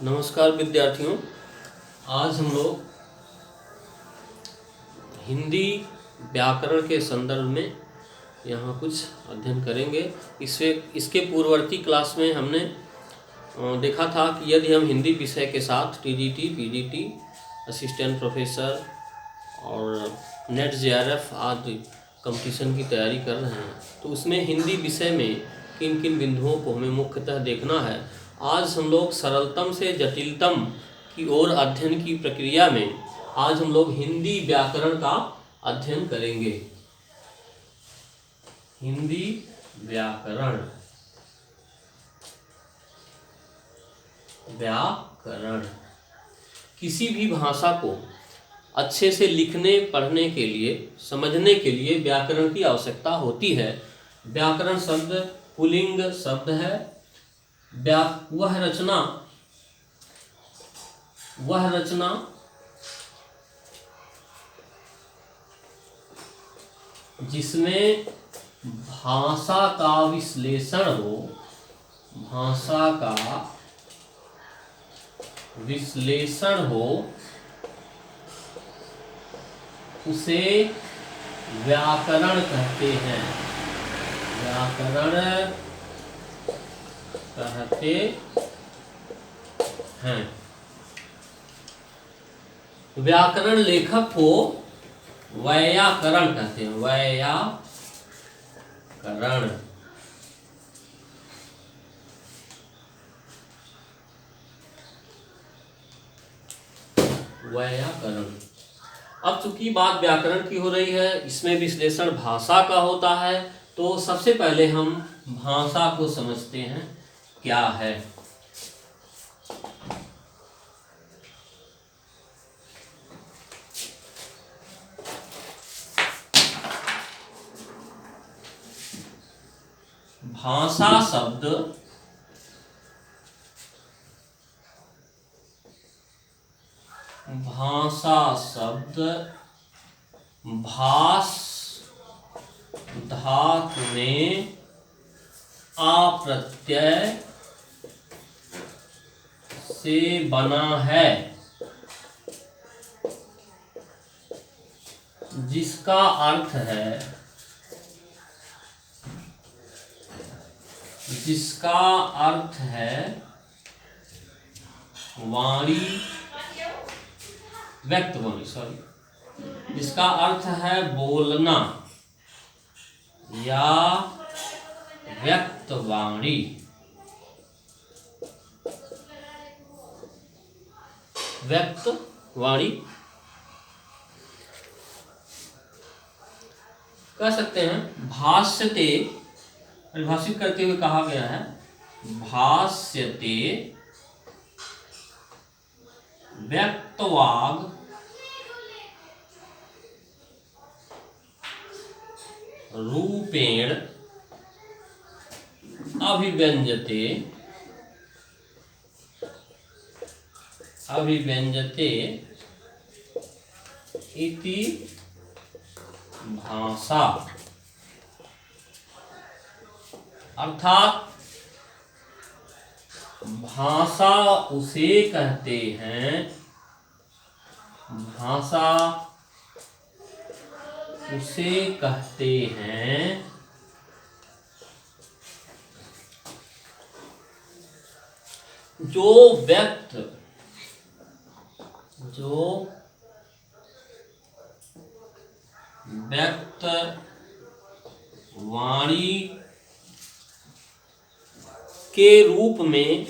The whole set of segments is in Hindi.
नमस्कार विद्यार्थियों। आज हम लोग हिंदी व्याकरण के संदर्भ में यहाँ कुछ अध्ययन करेंगे। इसके पूर्ववर्ती क्लास में हमने देखा था कि यदि हम हिंदी विषय के साथ टीजीटी, पीजीटी, असिस्टेंट प्रोफेसर और नेट जेआरएफ आदि कंपटीशन की तैयारी कर रहे हैं तो उसमें हिंदी विषय में किन किन बिंदुओं को हमें मुख्यतः देखना है। आज हम लोग सरलतम से जटिलतम की ओर अध्ययन की प्रक्रिया में आज हम लोग हिंदी व्याकरण का अध्ययन करेंगे। हिंदी व्याकरण किसी भी भाषा को अच्छे से लिखने, पढ़ने के लिए, समझने के लिए व्याकरण की आवश्यकता होती है। व्याकरण शब्द पुल्लिंग शब्द है। वह रचना जिसमें भाषा का विश्लेषण हो उसे व्याकरण कहते हैं। व्याकरण लेखक को वैयाकरण कहते हैं। व्याकरण। अब चूंकि बात व्याकरण की हो रही है, इसमें विश्लेषण भाषा का होता है, तो सबसे पहले हम भाषा को समझते हैं क्या है। भाषा शब्द भास धातु में आ प्रत्यय से बना है, जिसका अर्थ है वाणी, जिसका अर्थ है बोलना या व्यक्त वाणी। कह सकते हैं भाष्यते, परिभाषित करते हुए कहा गया है भाष्यते व्यक्तवाग रूपेण अभिव्यंजते इति भाषा। अर्थात भाषा उसे कहते हैं जो व्यक्त वाणी के रूप में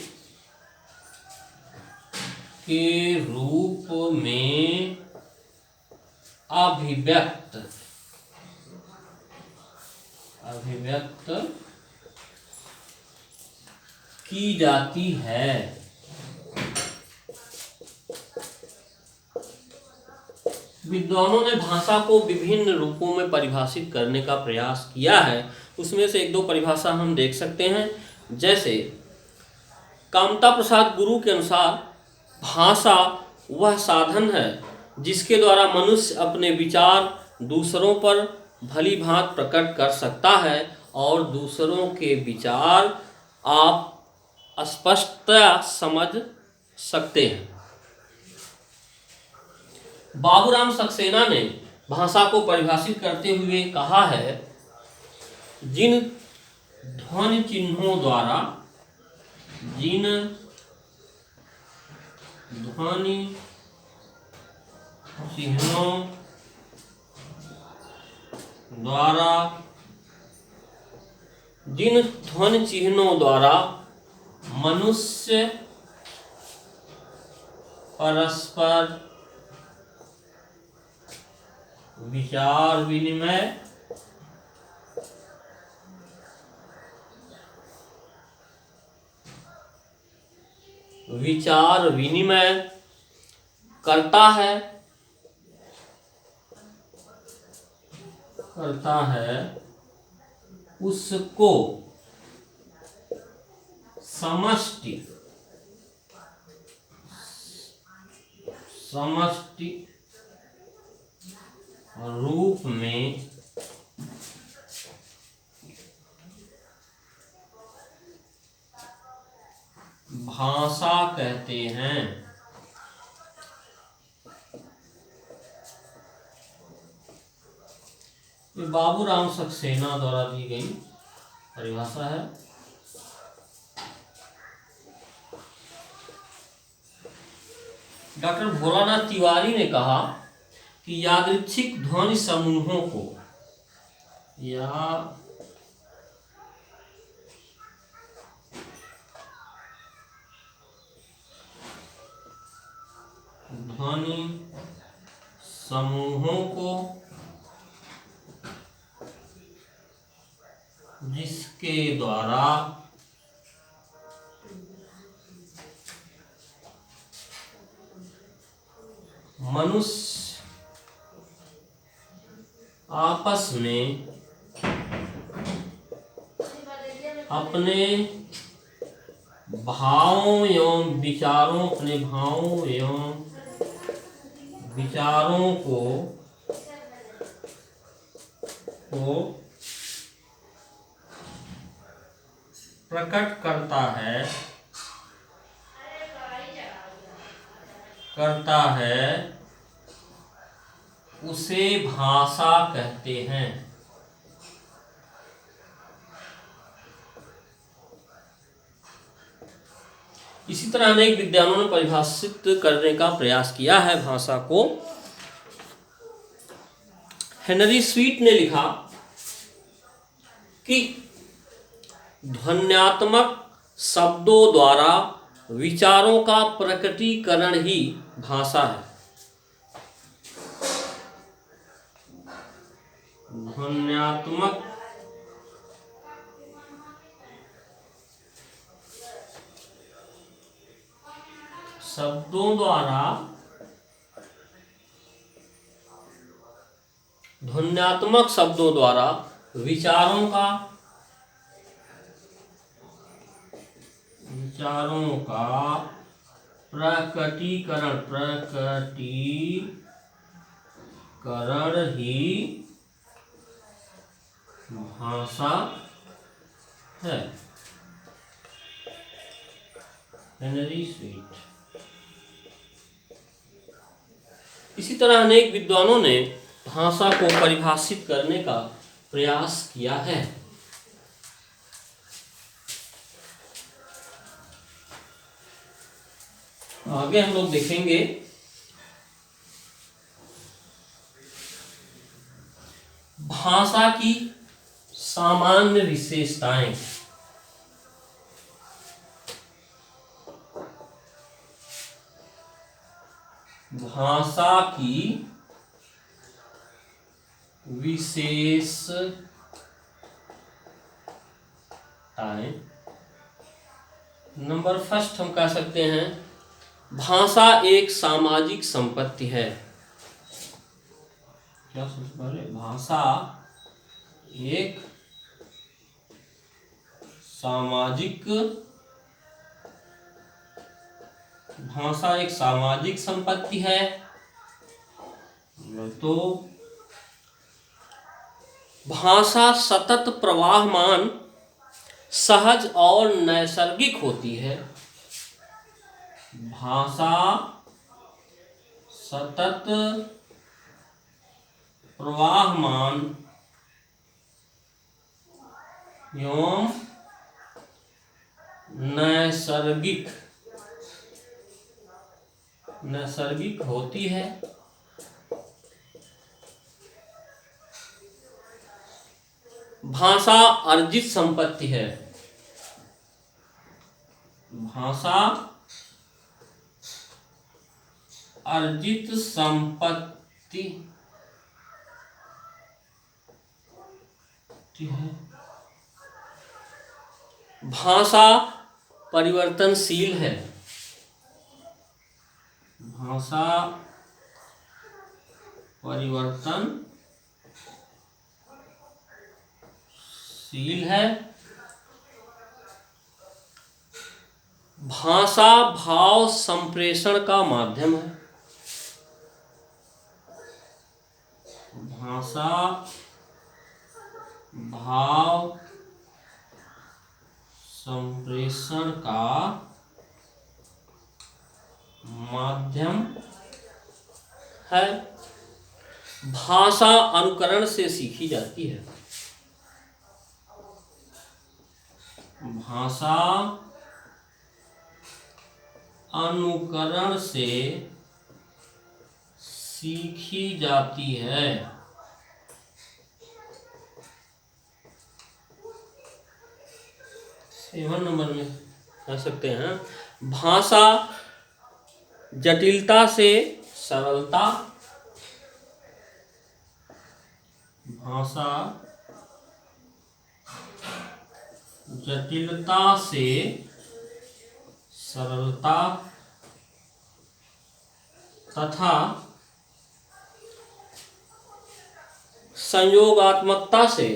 अभिव्यक्त की जाती है। विद्वानों ने भाषा को विभिन्न रूपों में परिभाषित करने का प्रयास किया है। उसमें से एक दो परिभाषा हम देख सकते हैं। जैसे कामता प्रसाद गुरु के अनुसार भाषा वह साधन है जिसके द्वारा मनुष्य अपने विचार दूसरों पर भली भांति प्रकट कर सकता है और दूसरों के विचार आप स्पष्टतया समझ सकते हैं। बाबूराम सक्सेना ने भाषा को परिभाषित करते हुए कहा है, जिन ध्वनि चिन्हों द्वारा जिन ध्वनि चिन्हों द्वारा मनुष्य परस्पर विचार विनिमय करता है उसको समष्टि रूप में भाषा कहते हैं। ये बाबूराम सक्सेना द्वारा दी गई परिभाषा है। डॉक्टर भोलानाथ तिवारी ने कहा कि यादृच्छिक ध्वनि समूहों को जिसके द्वारा मनुष्य आपस में अपने भावों एवं विचारों को प्रकट करता है उसे भाषा कहते हैं। इसी तरह अनेक विद्वानों ने परिभाषित करने का प्रयास किया है भाषा को। हेनरी स्वीट ने लिखा कि ध्वन्यात्मक शब्दों द्वारा विचारों का प्रकटीकरण ही भाषा है। ध्वन्यात्मक शब्दों द्वारा विचारों का प्रकटीकरण ही भाषा है। Henry sweet. इसी तरह अनेक विद्वानों ने भाषा को परिभाषित करने का प्रयास किया है। आगे हम लोग देखेंगे भाषा की सामान्य विशेषताएं। भाषा की विशेषताएं। नंबर फर्स्ट हम कह सकते हैं, भाषा एक सामाजिक संपत्ति है। क्या सबसे पहले भाषा एक सामाजिक संपत्ति है। तो भाषा सतत प्रवाहमान, सहज और नैसर्गिक होती है। भाषा सतत प्रवाहमान एवं नैसर्गिक होती है। भाषा अर्जित संपत्ति है। भाषा अर्जित संपत्ति है। भाषा परिवर्तनशील है। भाषा परिवर्तनशील है। भाषा भाव संप्रेषण का माध्यम है। भाषा भाव संप्रेषण का माध्यम है। भाषा अनुकरण से सीखी जाती है। भाषा अनुकरण से सीखी जाती है। 7 नंबर में कह सकते हैं, भाषा जटिलता से सरलता। भाषा जटिलता से सरलता तथा संयोगात्मकता से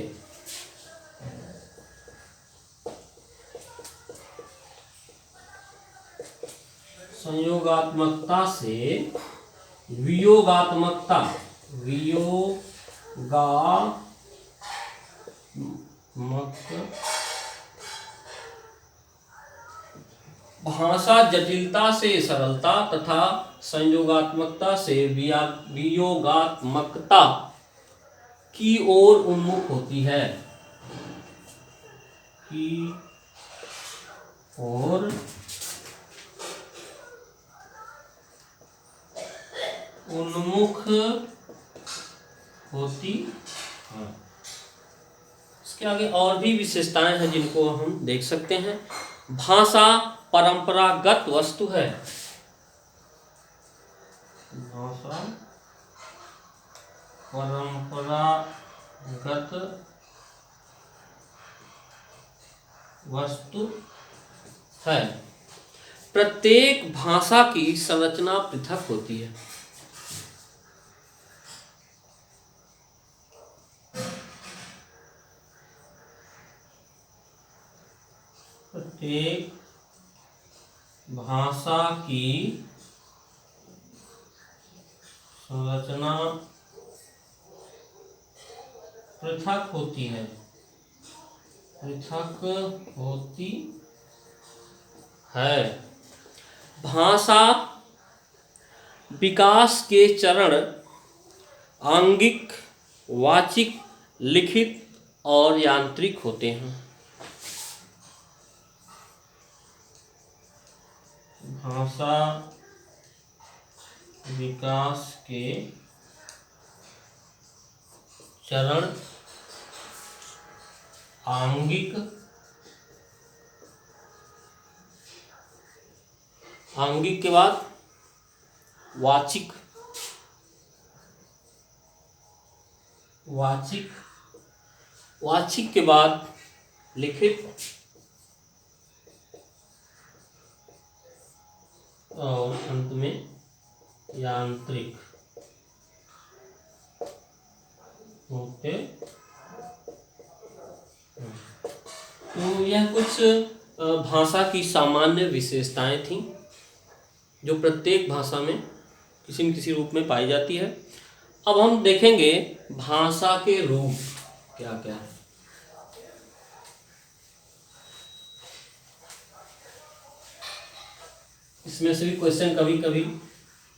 वियोगात्मकता भाषा जटिलता से सरलता तथा संयोगात्मकता से वियोगात्मकता की ओर उन्मुख होती है। की ओर उन्मुख होती है। इसके आगे और भी विशेषताएं हैं जिनको हम देख सकते हैं। भाषा परंपरागत वस्तु है। भाषा परंपरागत वस्तु है। प्रत्येक भाषा की संरचना पृथक होती है। प्रत्येक भाषा की संरचना पृथक होती है। भाषा विकास के चरण आंगिक, वाचिक, लिखित और यांत्रिक होते हैं। भाषा विकास के चरण आंगिक के बाद वाचिक के बाद लिखित और अंत में यांत्रिक होते। तो यह कुछ भाषा की सामान्य विशेषताएं थीं जो प्रत्येक भाषा में किसी न किसी रूप में पाई जाती है। अब हम देखेंगे भाषा के रूप क्या क्या है। इसमें से भी क्वेश्चन कभी कभी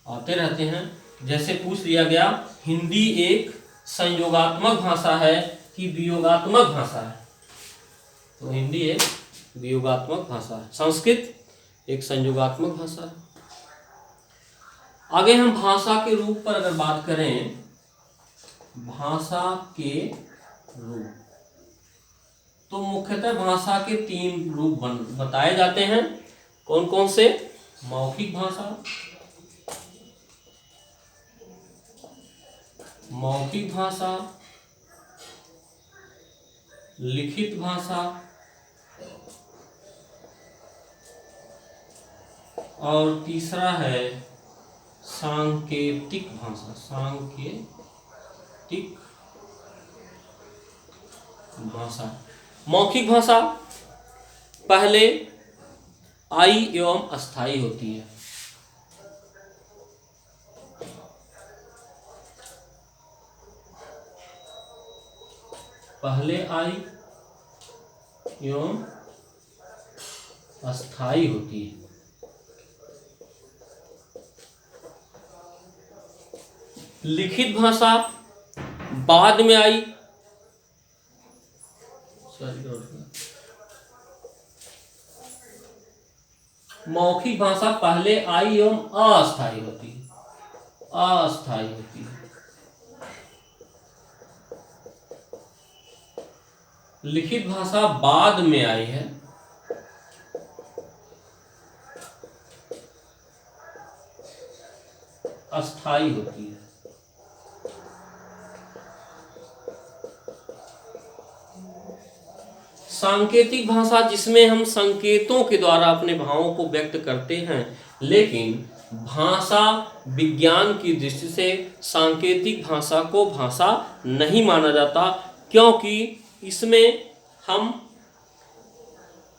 आते रहते हैं। जैसे पूछ लिया गया, हिंदी एक संयोगात्मक भाषा है कि वियोगात्मक भाषा है? तो हिंदी एक वियोगात्मक भाषा है, संस्कृत एक संयोगात्मक भाषा है। आगे हम भाषा के रूप पर अगर बात करें, भाषा के रूप, तो मुख्यतः भाषा के 3 रूप बताए जाते हैं। कौन कौन से? मौखिक भाषा, मौखिक भाषा, लिखित भाषा और तीसरा है सांकेतिक भाषा, सांकेतिक भाषा। मौखिक भाषा पहले आई एवं अस्थाई होती है। पहले आई एवं अस्थाई होती है। लिखित भाषा बाद में आई। मौखिक भाषा पहले आई एवं अस्थाई होती है, अस्थाई होती है। लिखित भाषा बाद में आई है, अस्थाई होती है। सांकेतिक भाषा जिसमें हम संकेतों के द्वारा अपने भावों को व्यक्त करते हैं, लेकिन भाषा विज्ञान की दृष्टि से सांकेतिक भाषा को भाषा नहीं माना जाता, क्योंकि इसमें हम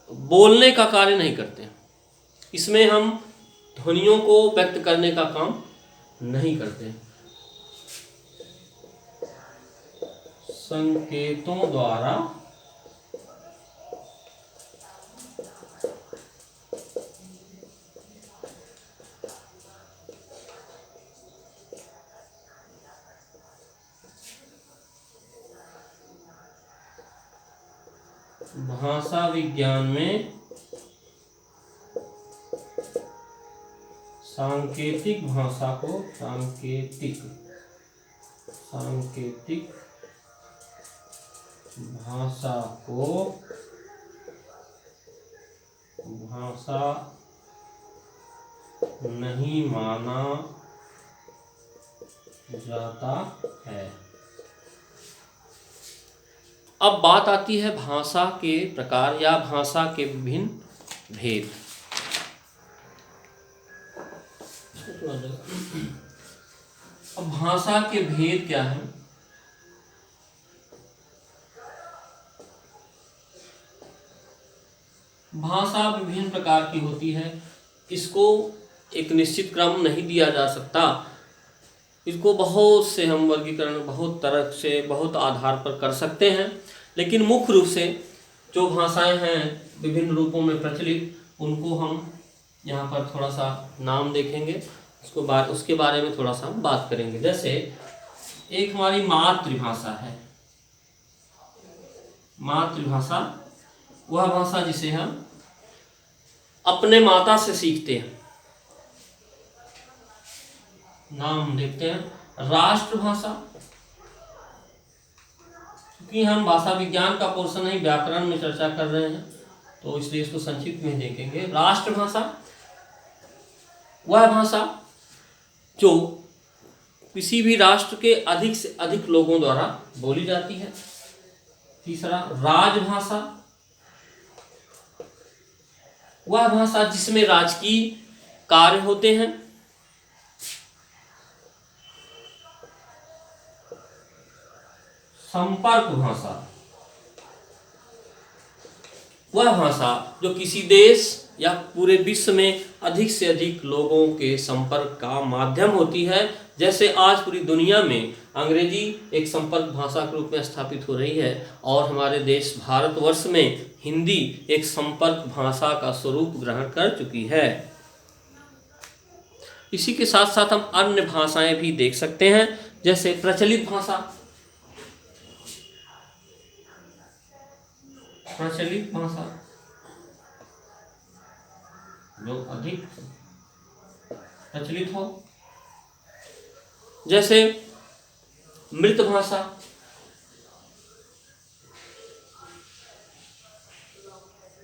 बोलने का कार्य नहीं करते, इसमें हम ध्वनियों को व्यक्त करने का काम नहीं करते। संकेतों द्वारा भाषा विज्ञान में सांकेतिक भाषा को सांकेतिक भाषा को भाषा नहीं माना जाता है। अब बात आती है भाषा के प्रकार या भाषा के विभिन्न भेद। अब भाषा के भेद क्या है? भाषा विभिन्न प्रकार की होती है, इसको एक निश्चित क्रम नहीं दिया जा सकता, इसको बहुत से हम वर्गीकरण बहुत तरह से बहुत आधार पर कर सकते हैं, लेकिन मुख्य रूप से जो भाषाएं हैं विभिन्न रूपों में प्रचलित, उनको हम यहाँ पर थोड़ा सा नाम देखेंगे, उसके बारे में थोड़ा सा बात करेंगे। जैसे एक हमारी मातृभाषा है। मातृभाषा वह भाषा जिसे हम अपने माता से सीखते हैं। नाम देखते हैं राष्ट्रभाषा, क्योंकि हम भाषा विज्ञान का पोर्शन नहीं व्याकरण में चर्चा कर रहे हैं, तो इसलिए इसको संक्षिप्त में देखेंगे। राष्ट्रभाषा वह भाषा जो किसी भी राष्ट्र के अधिक से अधिक लोगों द्वारा बोली जाती है। तीसरा राजभाषा, वह भाषा जिसमें राजकीय कार्य होते हैं। संपर्क भाषा, वह भाषा जो किसी देश या पूरे विश्व में अधिक से अधिक लोगों के संपर्क का माध्यम होती है। जैसे आज पूरी दुनिया में अंग्रेजी एक संपर्क भाषा के रूप में स्थापित हो रही है, और हमारे देश भारतवर्ष में हिंदी एक संपर्क भाषा का स्वरूप ग्रहण कर चुकी है। इसी के साथ साथ हम अन्य भाषाएं भी देख सकते हैं, जैसे प्रचलित भाषा। प्रचलित भाषा जो अधिक प्रचलित हो, जैसे मृत भाषा।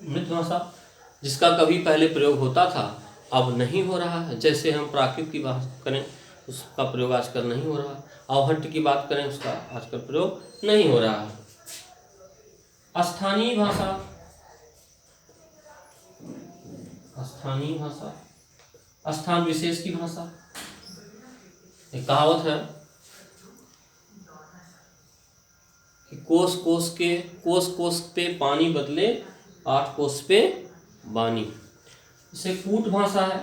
मृत भाषा जिसका कभी पहले प्रयोग होता था, अब नहीं हो रहा है। जैसे हम प्राकृत की बात करें, उसका प्रयोग आजकल नहीं हो रहा है। अवहट्ट की बात करें, उसका आजकल प्रयोग नहीं हो रहा है। स्थानीय भाषा। स्थानीय भाषा स्थान विशेष की भाषा। एक कहावत है कि कोस कोस पे पानी बदले 8 कोस पे वाणी। इसे कूट भाषा है।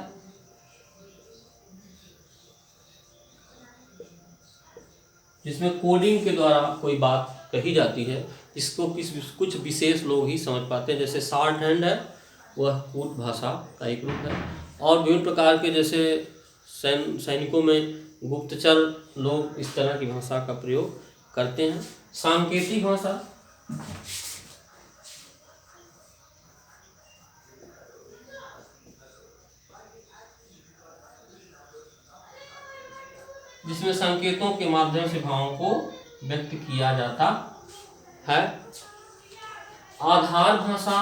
जिसमें कोडिंग के द्वारा कोई बात कही जाती है, इसको कुछ विशेष लोग ही समझ पाते हैं। जैसे शॉर्ट हैंड है, वह कूट भाषा का एक रूप है। और विभिन्न प्रकार के जैसे सैनिकों में गुप्तचर लोग इस तरह की भाषा का प्रयोग करते हैं। सांकेतिक भाषा। जिसमें संकेतों के माध्यम से भावों को व्यक्त किया जाता है। आधार भाषा।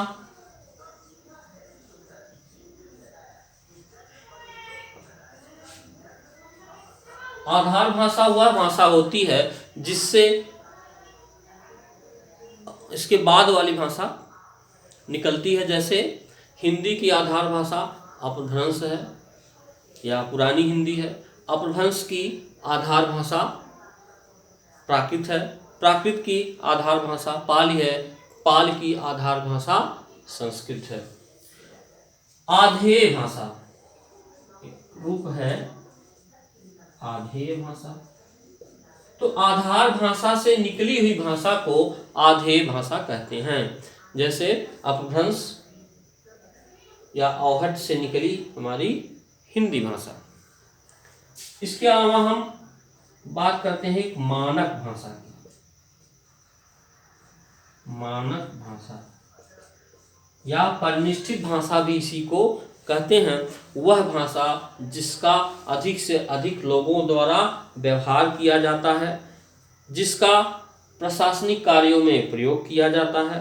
आधार भाषा वह भाषा होती है जिससे इसके बाद वाली भाषा निकलती है। जैसे हिंदी की आधार भाषा अपभ्रंश है या पुरानी हिंदी है। अपभ्रंश की आधार भाषा प्राकृत है। प्राकृत की आधार भाषा पाली है। पाल की आधार भाषा संस्कृत है। आधेय भाषा रूप है आधेय भाषा। तो आधार भाषा से निकली हुई भाषा को आधेय भाषा कहते हैं। जैसे अपभ्रंश या अवहट्ट से निकली हमारी हिंदी भाषा। इसके अलावा हम बात करते हैं एक मानक भाषा की। मानक भाषा या परिनिष्ठित भाषा भी इसी को कहते हैं। वह भाषा जिसका अधिक से अधिक लोगों द्वारा व्यवहार किया जाता है, जिसका प्रशासनिक कार्यों में प्रयोग किया जाता है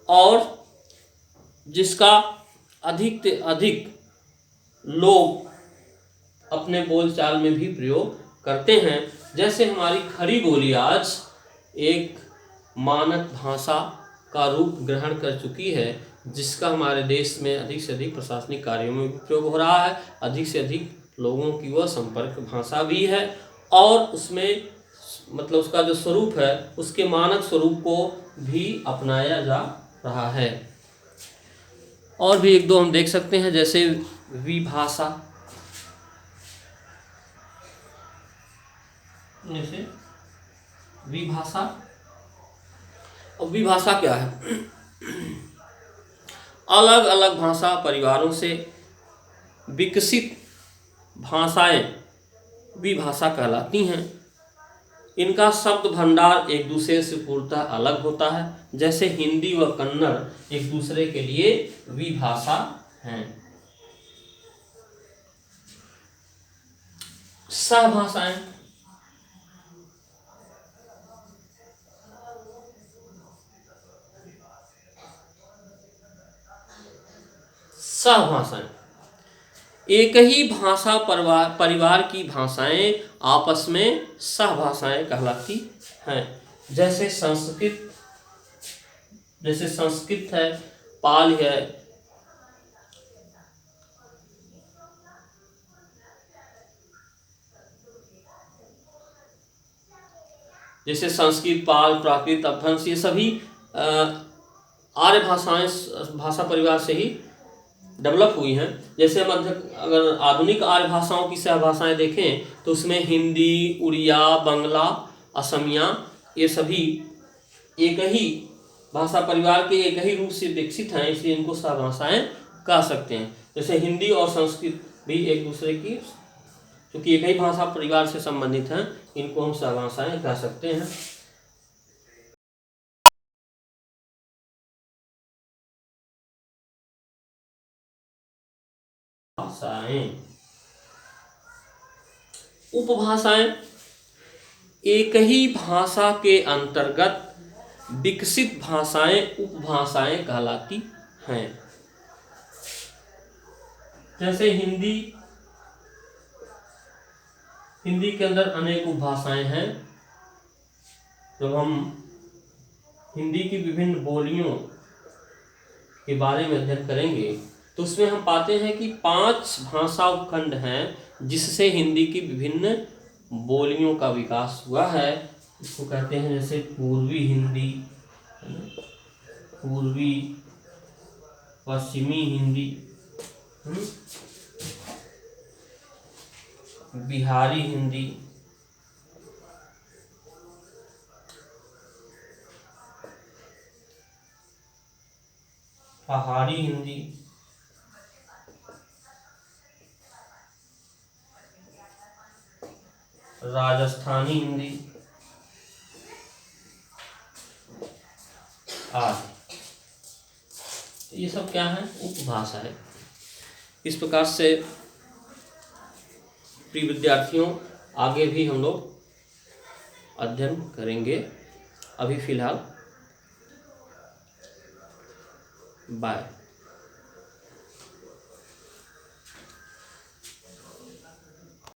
और जिसका अधिक से अधिक लोग अपने बोलचाल में भी प्रयोग करते हैं। जैसे हमारी खड़ी बोली आज एक मानक भाषा का रूप ग्रहण कर चुकी है, जिसका हमारे देश में अधिक से अधिक प्रशासनिक कार्यों में उपयोग हो रहा है। अधिक से अधिक लोगों की वह संपर्क भाषा भी है और उसमें मतलब उसका जो स्वरूप है, उसके मानक स्वरूप को भी अपनाया जा रहा है। और भी एक दो हम देख सकते हैं, जैसे विभाषा। जैसे विभाषा। और विभाषा क्या है? अलग अलग भाषा परिवारों से विकसित भाषाएं विभाषा कहलाती हैं। इनका शब्द भंडार एक दूसरे से पूर्णतः अलग होता है। जैसे हिंदी व कन्नड़ एक दूसरे के लिए विभाषा हैं। सहभाषाएं। सहभाषाएं एक ही भाषा परिवार की भाषाएं आपस में सहभाषाएं कहलाती हैं। जैसे संस्कृत है, पाली है, जैसे संस्कृत, पाल, प्राकृत, अपभ्रंश, ये सभी आर्य भाषाएं भाषा परिवार से ही डेवलप हुई हैं। जैसे हम अगर आधुनिक आर्य भाषाओं की सहभाषाएं देखें तो उसमें हिंदी, उड़िया, बंगला, असमिया, ये सभी एक ही भाषा परिवार के एक ही रूप से विकसित हैं, इसलिए इनको सहभाषाएं कह सकते हैं। जैसे हिंदी और संस्कृत भी एक दूसरे की क्योंकि एक ही भाषा परिवार से संबंधित हैं, इनको हम सहभाषाएं कह सकते हैं। भाषाएं। उपभाषाएं एक ही भाषा के अंतर्गत विकसित भाषाएं उपभाषाएं कहलाती हैं। जैसे हिंदी के अंदर अनेक उपभाषाएं हैं। जब हम हिंदी की विभिन्न बोलियों के बारे में अध्ययन करेंगे तो उसमें हम पाते हैं कि 5 भाषा उपखंड हैं जिससे हिंदी की विभिन्न बोलियों का विकास हुआ है। इसको कहते हैं जैसे पूर्वी हिंदी, पूर्वी पश्चिमी हिंदी, बिहारी हिंदी, पहाड़ी हिंदी, राजस्थानी हिंदी आदि। ये सब क्या है? उपभाषा है। इस प्रकार से प्रिय विद्यार्थियों आगे भी हम लोग अध्ययन करेंगे। अभी फिलहाल बाय।